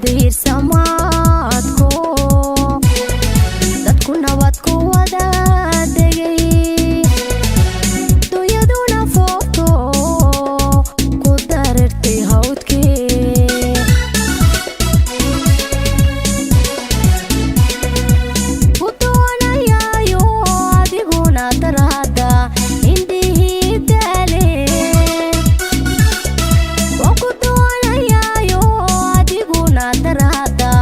dayr samaadko dadku nabad ku wada degay dunyaduna foofto ku darartay hawdkee ku doonayaayo adiguna darahada indhihii daaleen waan ku doonayaayo adiguna darahada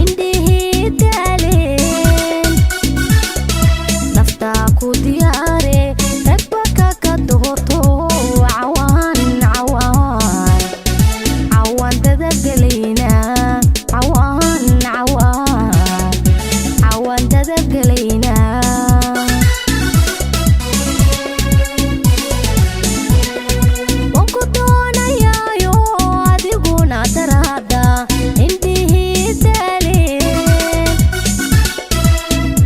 indhihii daaleen naftaa ku diyaare ragba ka doorto cawaan dadabgelaynaa cawaan dadabgelaynaa waan ku doonayaayo adiguna darahada indhihii daaleen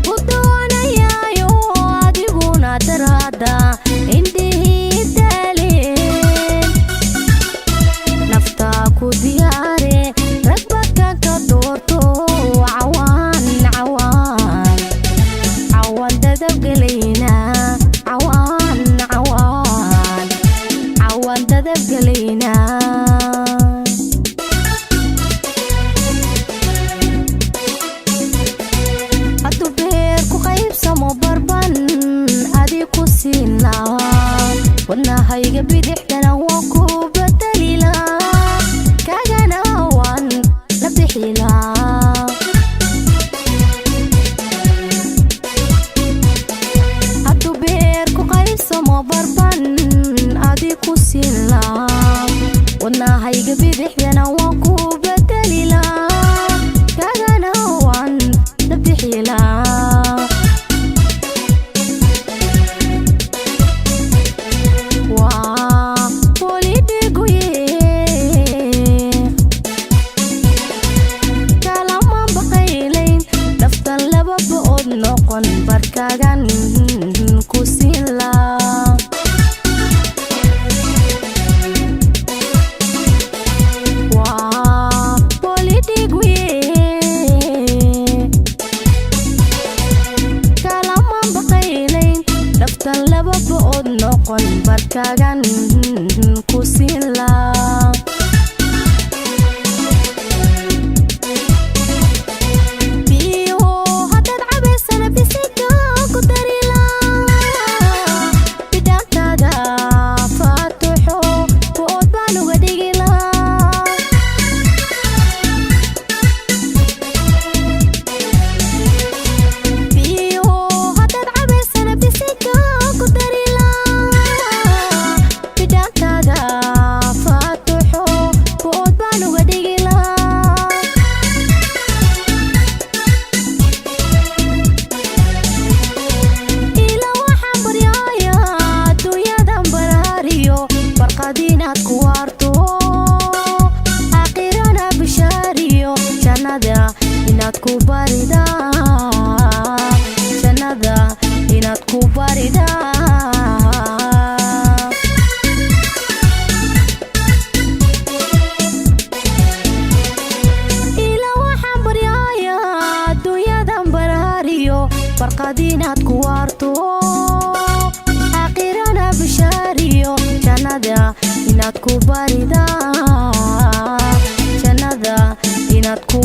ku doonayaayo adiguna darahada indhihii daaleen naftaa ku diyaare ragba ka doorto cawaan dadabgelaynaa cawaan dadabgelaynaa hadduu beer ku qaybsamo barban adi ku siin lahaa wadnahayga bidixdana waan ku bedeli lahaa kaagana waan la bixi lahaa hadduu beer ku qaybsamo barban adi ku siin lahaa wadnahayga bidixdana waan ku bedeli lahaa kaagana waan la bixi lahaa waa bolidhiguye kalama baqaylayn daftan laba bood noqon barkaagan ku siin lahaa waa bolidhiguye kalama baqaylayn daftan laba bood noqon barkaagan ku siin lahaa biyo haddaad cabaysana bisiga ku dari lahaa bidhaantaada faatuxo bood baan uga dhigi lahaa biyo haddaad cabaysana bisiga ku dari lahaa bidhaantaada faatuxo bood baan uga dhigi lahaa ila waxaan baryaaya adduunyadan baraariyo barqad inaad ku waarto aakhirana bishaariyo jannada inaad ku baridaa jannada inaad ku baridaa ila waxaan baryaaya adduunyadan baraariyo barqad inaad ku waarto aakhirana bishaariyo jannada inaad ku baridaa jannada inaad ku